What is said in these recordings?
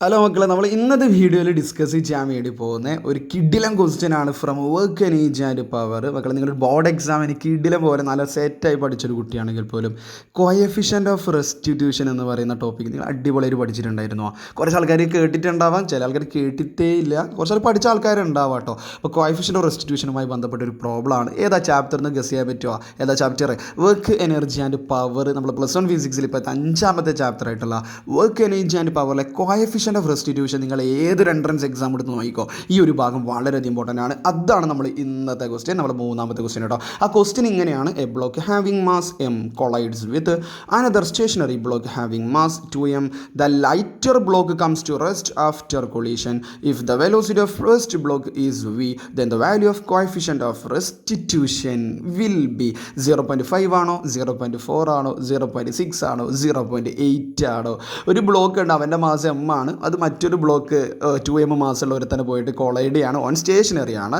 Hello മക്കളെ, നമ്മൾ ഇന്നത്തെ വീഡിയോയിൽ ഡിസ്കസ് ചെയ്യാൻ വേണ്ടി പോകുന്ന ഒരു കിഡിലം ക്വസ്റ്റ്യൻ ആണ് from work energy and power. മക്കളെ, നിങ്ങളുടെ ബോർഡ് എക്സാമിന് കിഡിലം പോലെ നല്ല സെറ്റായി പഠിച്ചൊരു കുട്ടിയാണെങ്കിൽ പോലും കോഎഫിഷ്യൻ്റ് ഓഫ് റെസ്റ്റിറ്റ്യൂഷൻ എന്ന് പറയുന്ന ടോപ്പിക്ക് നിങ്ങൾ അടിപൊളിയായിട്ട് പഠിച്ചിട്ടുണ്ടായിരുന്നോ? കുറച്ച് ആൾക്കാർ കേട്ടിട്ടുണ്ടാവാം, ചില ആൾക്കാർ കേട്ടിട്ടേ ഇല്ല, കുറച്ച് ആൾ പഠിച്ച ആൾക്കാരുണ്ടാവാം കേട്ടോ. അപ്പോൾ കോഎഫിഷ്യൻ്റ് ഓഫ് റെസ്റ്റിറ്റ്യൂഷനുമായി ബന്ധപ്പെട്ട ഒരു പ്രോബ്ലമാണ്. ഏതാ ചാപ്റ്റർ എന്ന് ഗസ് ചെയ്യാൻ പറ്റുമോ? ഏതാ chapter? Work energy and power. നമ്മൾ +1 ഫിസിക്സിൽ ഇപ്പോൾ 5ാമത്തെ ചാപ്റ്റർ ആയിട്ടുള്ള വർക്ക് എനർജി ആൻഡ് പവറിലെ കോഎഫിഷ്യൻ്റ് ഓഫ് റെസ്റ്റിറ്റ്യൂഷൻ നിങ്ങൾ ഏതൊരു എൻട്രൻസ് എക്സാം എടുത്ത് നോക്കിക്കോ, ഈ ഒരു ഭാഗം വളരെയധികം ഇമ്പോർട്ടൻ്റ് ആണ്. അതാണ് നമ്മൾ ഇന്നത്തെ ക്വസ്റ്റ്യൻ, നമ്മൾ 3ാമത്തെ ക്വസ്റ്റ്യൻ കേട്ടോ. ആ ക്വസ്റ്റ്യൻ ഇങ്ങനെയാണ്: A block having mass m collides with another stationary block having mass 2m. The lighter block comes to rest after collision. If the velocity of first block is v, then the value of coefficient of restitution will be 0.5 ആണോ, 0.4 ആണോ, 0.6 ആണോ, 0.8 ആണോ? ഒരു block ഉണ്ട്, അവൻ്റെ mass m ആണ്, അത് മറ്റൊരു ബ്ലോക്ക് 2m മാസമുള്ള ഒരുത്തന്നെ പോയിട്ട് കൊളൈഡ് ചെയ്യാണ്, ഓൺ സ്റ്റേഷനറി ആണ്.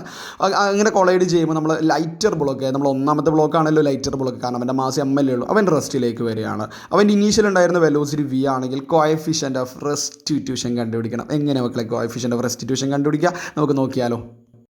അങ്ങനെ കൊളൈഡ് ചെയ്യുമ്പോൾ നമ്മൾ ലൈറ്റർ ബ്ലോക്ക്, നമ്മൾ 1ാമത്തെ ബ്ലോക്കാണല്ലോ ലൈറ്റർ ബ്ലോക്ക്, കാരണം അവൻ്റെ മാസ് m അല്ലേ ഉള്ളൂ, അവൻ റെസ്റ്റിലേക്ക് വരികയാണ്. അവൻ്റെ ഇനീഷ്യൽ ഉണ്ടായിരുന്ന വെലോസിറ്റി v ആണെങ്കിൽ കോഎഫിഷ്യൻ്റ് ഓഫ് റെസ്റ്റിറ്റ്യൂഷൻ കണ്ടുപിടിക്കണം. എങ്ങനെ മക്കളെ കോഎഫിഷ്യൻ്റ് ഓഫ് റെസ്റ്റിറ്റ്യൂഷൻ കണ്ടുപിടിക്കുക? നമുക്ക് നോക്കിയാലോ.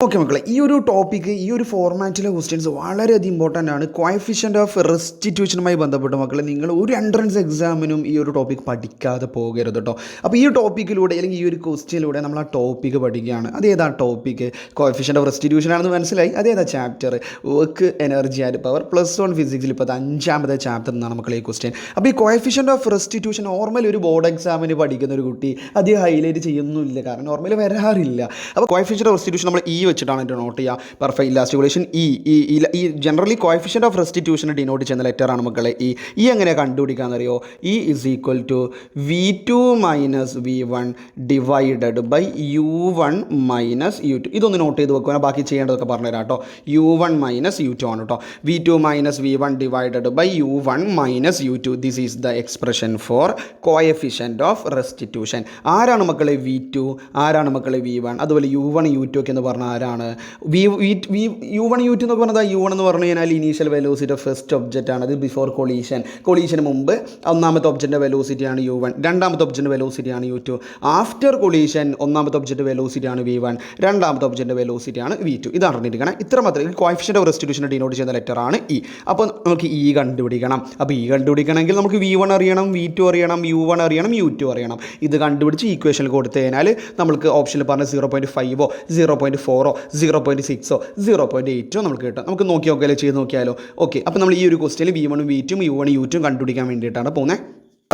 ഓക്കെ മക്കളെ, ഈ ഒരു ടോപ്പിക്ക്, ഈ ഒരു ഫോർമാറ്റിലെ ക്വസ്റ്റ്യൻസ് വളരെയധികം ഇമ്പോർട്ടൻ്റ് ആണ്. കോഎഫിഷ്യൻ്റ് ഓഫ് റെസ്റ്റിറ്റ്യൂഷനുമായി ബന്ധപ്പെട്ട് മക്കളെ നിങ്ങൾ ഒരു എൻട്രൻസ് എക്സാമിനും ഈ ഒരു ടോപ്പിക്ക് പഠിക്കാതെ പോകരുത് കേട്ടോ. അപ്പോൾ ഈ ടോപ്പിക്കിലൂടെ അല്ലെങ്കിൽ ഈ ഒരു ക്വസ്റ്റ്യനിലൂടെ നമ്മൾ ആ ടോപ്പിക്ക് പഠിക്കുകയാണ്. അതേതാ ടോപ്പിക്ക്? കോഎഫിഷ്യൻ്റ് ഓഫ് റെസ്റ്റിറ്റ്യൂഷൻ ആണെന്ന് മനസ്സിലായി. അതേതാ chapter? Work energy and power. +1 ഫിസിക്സിൽ ഇപ്പോൾ 5ാമത്തെ ചാപ്റ്റർ എന്നാണ് മക്കളെ ഈ ക്വസ്റ്റ്യൻ. അപ്പോൾ ഈ കോഎഫിഷ്യൻ്റ് ഓഫ് റെസ്റ്റിറ്റ്യൂഷൻ നോർമലി ഒരു ബോർഡ് എക്സാമിന് പഠിക്കുന്ന ഒരു കുട്ടി അധികം ഹൈലൈറ്റ് ചെയ്യുന്നില്ല, കാരണം നോർമലി വരാറില്ല. അപ്പോൾ കോഎഫിഷ്യൻ്റ് ഓഫ് റെസ്റ്റിറ്റ്യൂഷൻ നമ്മൾ വെച്ചിട്ടാണ് ഇത് നോട്ട് ചെയ്യുക. പെർഫെക്റ്റ് ഇലാസ്റ്റിക്കുലേഷൻ ഈ generally coefficient of restitution denote ചെയ്യുന്ന ലെറ്ററാണ് മക്കളെ ഈ എങ്ങനെ കണ്ടുപിടിക്കാമെന്നറിയോ? E = V2 - V1 divided by U1 - U2. ഇതൊന്ന് നോട്ട് ചെയ്ത് വെക്കുക, ബാക്കി ചെയ്യേണ്ടതൊക്കെ പറഞ്ഞുതരാം കേട്ടോ. U1 - U2 ആണ് കേട്ടോ. V2 - V1 divided by U1 - U2. This is the expression for coefficient of restitution. ആരാണ് മക്കളെ V2, ആരാണ് മക്കളെ V1, അതുപോലെ U1 U2 ഒക്കെ എന്ന് പറഞ്ഞാൽ ആരാണ്? U1 U2 എന്നൊക്കെ പറഞ്ഞാൽ U1 എന്ന് പറഞ്ഞു കഴിഞ്ഞാൽ initial velocity of first object ആണ്. അത് ബിഫോർ കൊളീഷന് മുമ്പ് 1ാമത്തെ ഒബ്ജക്റ്റിൻ്റെ വെലോസിറ്റിയാണ് U1, 2ാമത്തെ ഒബ്ജക്റ്റിൻ്റെ വെലോസിറ്റിയാണ് U2. ആഫ്റ്റർ കൊളീഷൻ 1ാമത്തെ ഒബ്ജക്റ്റ് വെലോസിറ്റിയാണ് V1, 2ാമത്തെ ഒബ്ജക്റ്റിൻ്റെ വെലോസിറ്റിയാണ് V2. ഇതാണ് അറിഞ്ഞിരിക്കണം. ഇത്ര മാത്രമേ. കോഎഫിഷ്യൻ്റ് ഓഫ് റെസ്റ്റിറ്റ്യൂഷൻ ഡിനോട്ട് ചെയ്യുന്ന ലെറ്ററാണ് E. അപ്പോൾ നമുക്ക് E കണ്ടുപിടിക്കണം. അപ്പോൾ E കണ്ടുപിടിക്കണമെങ്കിൽ നമുക്ക് V1 അറിയണം, V2 അറിയണം, U1 അറിയണം, U2 അറിയണം. ഇത് കണ്ടുപിടിച്ച് ഈക്വേഷനിൽ കൊടുത്തു കഴിഞ്ഞാൽ നമുക്ക് ഓപ്ഷനിൽ പറഞ്ഞ 0.5 0.4 0.6 0.8 നമുക്ക് കിട്ടും. നമുക്ക് നോക്കിയാലോ, ചെയ്ത് നോക്കിയാലോ. ഓക്കെ, അപ്പോൾ നമ്മൾ ഈ ഒരു ക്വസ്റ്റ്യനിൽ V1 V2 U1 U2 കണ്ടുപിടിക്കാൻ വേണ്ടിയിട്ടാണ് പോകുന്നത്.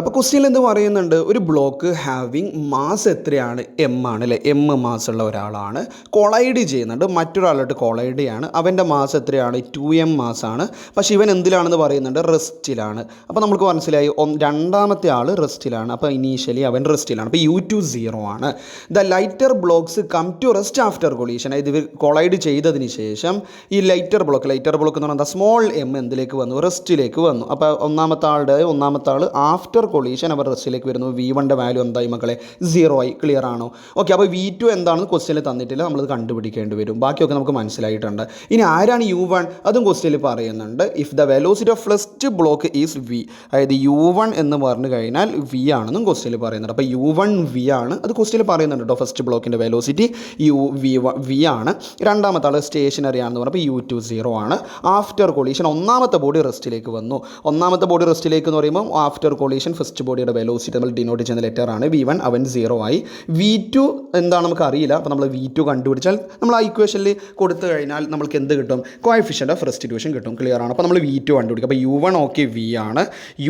അപ്പോൾ ക്വസ്റ്റ്യനിൽ എന്ത് പറയുന്നുണ്ട്? ഒരു ബ്ലോക്ക് ഹാവിങ് മാസ് എത്രയാണ്? m ആണ് അല്ലേ. m മാസുള്ള ഒരാളാണ്, കൊളൈഡ് ചെയ്യുന്നുണ്ട്, മറ്റൊരാളായിട്ട് കൊളൈഡ് ചെയ്യാണ്. അവൻ്റെ മാസ് എത്രയാണ്? 2m മാസാണ്. പക്ഷേ ഇവൻ എന്തിലാണെന്ന് പറയുന്നുണ്ട്? റെസ്റ്റിലാണ്. അപ്പോൾ നമുക്ക് മനസ്സിലായി 2ാമത്തെ ആൾ റെസ്റ്റിലാണ്. അപ്പോൾ ഇനീഷ്യലി അവൻ റെസ്റ്റിലാണ്. അപ്പോൾ U2 0 ആണ്. The lighter blocks come to rest after collision. ഇത് കൊളൈഡ് ചെയ്തതിന് ശേഷം ഈ ലൈറ്റർ ബ്ലോക്ക് എന്ന് പറഞ്ഞാൽ സ്മോൾ m എന്തിലേക്ക് വന്നു? റെസ്റ്റിലേക്ക് വന്നു. അപ്പോൾ 1ാമത്തെ ആൾ ആഫ്റ്റർ കൊളീഷൻ അവർ റെസ്റ്റിലേക്ക് വരുന്നു. V1ൻ്റെ വാല്യൂ എന്തായി മക്കളെ? 0 ആയി. ക്ലിയർ ആണോ? ഓക്കെ, അപ്പോൾ V2 എന്താണെന്ന് ക്വസ്റ്റ്യനിൽ തന്നിട്ടില്ല, നമ്മളത് കണ്ടുപിടിക്കേണ്ടി വരും. ബാക്കിയൊക്കെ നമുക്ക് മനസ്സിലായിട്ടുണ്ട്. ഇനി ആരാണ് U1? അതും ക്വസ്റ്റ്യനിൽ പറയുന്നുണ്ട്. If the velocity of first block is V, അതായത് U1 എന്ന് പറഞ്ഞു കഴിഞ്ഞാൽ V ആണെന്നും ക്വസ്റ്റ്യനിൽ പറയുന്നുണ്ട്. അപ്പോൾ U1 V ആണ്, അത് ക്വസ്റ്റ്യനിൽ പറയുന്നുണ്ട് കേട്ടോ. ഫസ്റ്റ് ബ്ലോക്കിൻ്റെ വെലോസിറ്റി V ആണ്. 2ാമത്തെ ആൾ സ്റ്റേഷനറി ആണെന്ന് പറഞ്ഞപ്പോൾ U2 0 ആണ്. ആഫ്റ്റർ കൊളീഷൻ 1ാമത്തെ ബോഡി റെസ്റ്റിലേക്ക് വന്നു. 1ാമത്തെ ബോഡി റെസ്റ്റിലേക്ക് എന്ന് പറയുമ്പോൾ ആഫ്റ്റർ കൊളീഷൻ ഫസ്റ്റ് ബോഡിയുടെ വെലോസിറ്റി നമ്മൾ ഡിനോട്ട് ചെയ്യുന്ന ലെറ്ററാണ് V1. അവൻ 0 ആയി. V2 എന്താണ് നമുക്ക് അറിയില്ല. അപ്പോൾ നമ്മൾ V2 കണ്ടുപിടിച്ചാൽ നമ്മൾ ആ ഇക്വേഷനിൽ കൊടുത്തു കഴിഞ്ഞാൽ നമുക്ക് എന്ത് കിട്ടും? കോഎഫിഷ്യൻ്റ് ഓഫ് റെസ്റ്റിറ്റ്യൂഷൻ കിട്ടും. ക്ലിയർ ആണ്. അപ്പോൾ നമ്മൾ V2 കണ്ടുപിടിക്കും. അപ്പോൾ U1 ഓക്കെ V ആണ്,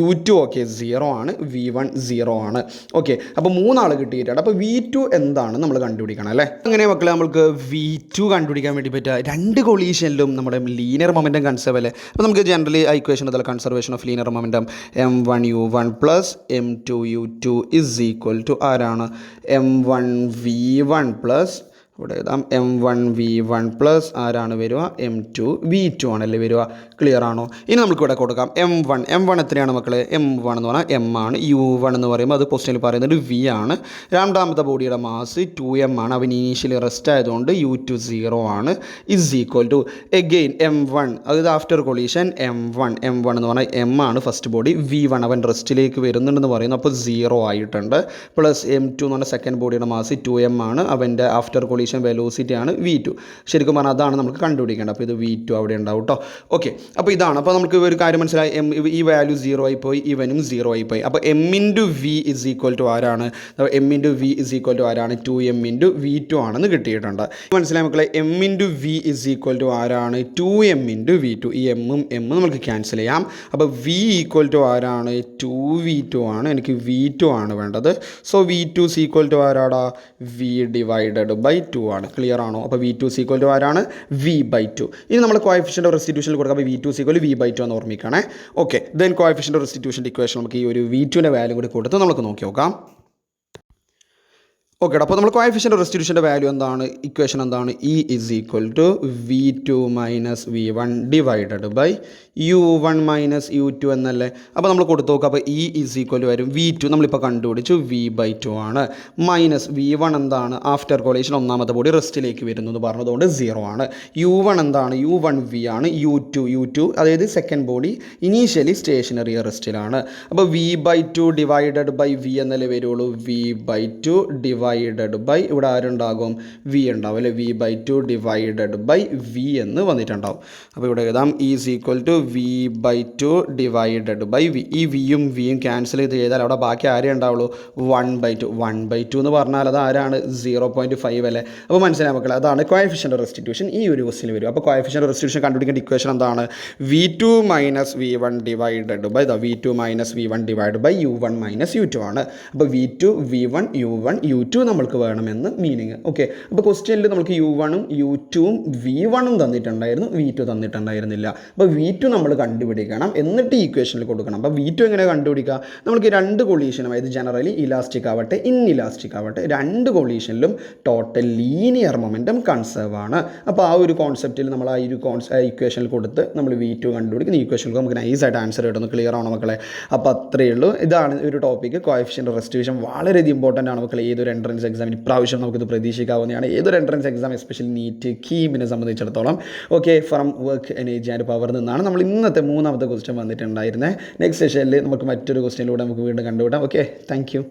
U2 ഓക്കെ 0 ആണ്, V1 0 ആണ്. ഓക്കെ, അപ്പോൾ 3 ആൾ കിട്ടിയിട്ടുണ്ട്. അപ്പോൾ V2 എന്താണ് നമ്മൾ കണ്ടുപിടിക്കണം അല്ലേ. അങ്ങനെ മക്കളെ, നമുക്ക് V2 കണ്ടുപിടിക്കാൻ വേണ്ടി പറ്റുക 2 കൊളീഷനിലും നമ്മുടെ ലീനിയർ മൊമെൻറ്റം കൺസേർവ് അല്ലേ. അപ്പോൾ നമുക്ക് ജനറലി ആ ഇക്വേഷൻ അതല്ല, conservation of linear momentum m1 U1 plus m2 U2 is equal to ആരാണ്? m1 V1 പ്ലസ് ഇവിടെ എഴുതാം M1V1 പ്ലസ് ആരാണ് വരിക M2 V2 ആണല്ലേ വരിക. ക്ലിയർ ആണോ? ഇനി നമുക്ക് ഇവിടെ കൊടുക്കാം M1 എത്രയാണ് മക്കളെ? M1 എന്ന് പറഞ്ഞാൽ M ആണ്. U1 എന്ന് പറയുമ്പോൾ അത് ക്വസ്റ്റ്യനിൽ പറയുന്നത് V ആണ്. രണ്ടാമത്തെ ബോഡിയുടെ മാസ് 2M ആണ്. അവൻ ഇനീഷ്യലി റെസ്റ്റ് ആയതുകൊണ്ട് U2 0 ആണ്. Is equal to again M1, അതായത് ആഫ്റ്റർ കൊളീഷൻ M1 എന്ന് പറഞ്ഞാൽ M ആണ് ഫസ്റ്റ് ബോഡി. V1 അവൻ റെസ്റ്റിലേക്ക് വരുന്നുണ്ടെന്ന് പറയുന്നു, അപ്പോൾ 0 ആയിട്ടുണ്ട്. പ്ലസ് M2 എന്ന് പറഞ്ഞാൽ സെക്കൻഡ് ബോഡിയുടെ മാസ് 2M ആണ്. അവൻ്റെ ആഫ്റ്റർ കൊളീഷൻ വെലോസിറ്റി ആണ് V2. ശരിക്കും പറഞ്ഞാൽ അതാണ് നമുക്ക് കണ്ടുപിടിക്കേണ്ടത്. അപ്പോൾ ഇത് V2 അവിടെ ഉണ്ടാവും കേട്ടോ. ഓക്കെ, അപ്പോൾ ഇതാണ്. അപ്പോൾ നമുക്ക് ഒരു കാര്യം മനസ്സിലായി, ഈ വാല്യൂ 0 ആയിപ്പോയി, ഇവനും 0 ആയിപ്പോയി. അപ്പോൾ M×V ഇസ് ഈക്വൽ ടു ആരാണ്? M×V ഇസ് ഈക്വൽ ടു ആരാണ്? 2M×V2 ആണെന്ന് കിട്ടിയിട്ടുണ്ട്. മനസ്സിലായി മക്കളെ? M×V ഇസ് ഈക്വൽ ടു ആരാണ്? 2M×V2. ഈ M നമുക്ക് ക്യാൻസൽ ചെയ്യാം. അപ്പോൾ V ഈക്വൽ ടു ആരാണ്? 2V2 ആണ്. എനിക്ക് V2 ആണ് വേണ്ടത്. So V2 is equal to ആരാടാ? V ഡിവൈഡഡ് ബൈ 2 ആണ്. ക്ലിയർ ആണോ? അപ്പോൾ V2 ഇസ് ഈക്വൽ ടു ആരാണ്? V/2. ഇനി നമ്മൾ കോഎഫിഷ്യൻ്റ് ഓഫ് റെസ്റ്റിറ്റ്യൂഷനിൽ കൊടുക്കാം. അപ്പോൾ V2 is equal to V/2 എന്ന് ഓർമ്മിക്കണേ. ഓക്കെ, ദെൻ കോഎഫിഷ്യൻ്റ് ഓഫ് റെസ്റ്റിറ്റ്യൂഷൻ്റെ ഇക്വേഷൻ നമുക്ക് ഈ ഒരു V2ൻ്റെ വാല്യൂ കൂടി കൊടുത്ത് നമുക്ക് നോക്കി നോക്കാം. ഓക്കെ, അപ്പോൾ നമ്മൾ കോഎഫിഷ്യൻ്റ് റെസ്റ്റിറ്റ്യൂഷൻ്റെ വാല്യൂ എന്താണ്? ഇക്വേഷൻ എന്താണ്? E is equal to V2 minus V1 divided by U1 minus U2 എന്നല്ലേ. അപ്പോൾ നമ്മൾ കൊടുത്ത് നോക്കുക. അപ്പോൾ E ഇസ് ഈക്വൽ ടു വരും V2 നമ്മളിപ്പോൾ കണ്ടുപിടിച്ചു V/2 ആണ്. മൈനസ് V1 എന്താണ്? ആഫ്റ്റർ കൊളീഷൻ ഒന്നാമത്തെ ബോഡി റെസ്റ്റിലേക്ക് വരുന്നു എന്ന് പറഞ്ഞതുകൊണ്ട് 0 ആണ്. U1 എന്താണ്? U1V ആണ്. U2 അതായത് സെക്കൻഡ് ബോഡി ഇനീഷ്യലി സ്റ്റേഷനറി റെസ്റ്റിലാണ്. അപ്പോൾ V/2 ഡിവൈഡഡ് ബൈ V എന്നല്ലേ വരുള്ളൂ. V/2 ഡിവൈഡഡ് ബൈ ഇവിടെ ആരുണ്ടാകും? V ഉണ്ടാവും അല്ലേ. V/2 ഡിവൈഡഡ് ബൈ V എന്ന് വന്നിട്ടുണ്ടാവും. അപ്പോൾ ഇവിടെ എഴുതാം E is equal to V/2 divided by V. ഈ വിയും വിയും ക്യാൻസൽ ചെയ്ത് ചെയ്താൽ അവിടെ ബാക്കി ആരേ ഉണ്ടാവുള്ളൂ? 1/2 എന്ന് പറഞ്ഞാൽ അത് ആരാണ്? 0.5 അല്ലേ. അപ്പോൾ മനസ്സിലായി മക്കളെ, അതാണ് കോഎഫിഷ്യൻ്റ് റെസ്റ്റിറ്റ്യൂഷൻ ഈ ഒരു ക്വസ്റ്റിൽ വരും. അപ്പോൾ കോഎഫിഷ്യൻ്റ് റെസ്റ്റിറ്റ്യൂഷൻ കണ്ടുപിടിക്കേണ്ട ഇക്വേഷൻ എന്താണ്? V2 minus V1 divided by V2 minus V1 divide by U1 minus U2 ആണ്. അപ്പോൾ V2 V1 U1 U2 നമ്മൾക്ക് വേണമെന്ന് മീനിങ്. ഓക്കെ, അപ്പോൾ ക്വസ്റ്റ്യനിൽ നമുക്ക് U1ഉം U2ഉം V1ഉം തന്നിട്ടുണ്ടായിരുന്നു, V2 തന്നിട്ടുണ്ടായിരുന്നില്ല. അപ്പോൾ V2 നമ്മൾ കണ്ടുപിടിക്കണം, എന്നിട്ട് ഈ ഇക്വേഷനിൽ കൊടുക്കണം. അപ്പോൾ V2 എങ്ങനെ കണ്ടുപിടിക്കുക? നമുക്ക് രണ്ട് കൊളീഷനും, അതായത് ജനറലി ഇലാസ്റ്റിക് ആവട്ടെ ഇൻഇലാസ്റ്റിക് ആവട്ടെ, രണ്ട് കൊളീഷനിലും ടോട്ടൽ ലീനിയർ മൊമെൻറ്റം കൺസേർവ് ആണ്. അപ്പോൾ ആ ഒരു കോൺസെപ്റ്റിൽ നമ്മൾ ആ ഒരു ഇക്വേഷനിൽ കൊടുത്ത് നമ്മൾ V2 കണ്ടുപിടിക്കുന്ന ഈ ഇക്വേഷനിൽ നമുക്ക് നൈസായിട്ട് ആൻസർ കിട്ടുന്നു. ക്ലിയർ ആണോ മക്കളെ? അപ്പോൾ അത്രയേ ഉള്ളൂ. ഇതാണ് ഒരു ടോപ്പിക്ക്. കോഎഫിഷ്യൻ്റ് റെസ്റ്റിറ്റ്യൂഷൻ വളരെയധികം ഇമ്പോർട്ടൻ്റ് ആണ് മക്കളെ. ഏതൊരു എൻട്രൻസ് എക്സാമിന് ഇപ്രാവശ്യം നമുക്കിത് പ്രതീക്ഷിക്കാവുന്നതാണ്. ഏതൊരു എൻട്രൻസ് എക്സാം, എസ്പെഷ്യലി നീറ്റ്, കീമിനെ സംബന്ധിച്ചിടത്തോളം. Okay, from work energy and power നിന്നാണ് നമ്മൾ ഇന്നത്തെ മൂന്നാമത്തെ ക്വസ്റ്റ്യൻ വന്നിട്ടുണ്ടായിരുന്നത്. നെക്സ്റ്റ് സെഷനിൽ നമുക്ക് മറ്റൊരു ക്വസ്റ്റ്യനിലൂടെ നമുക്ക് വീണ്ടും കണ്ടുപിടാം. Okay, thank you.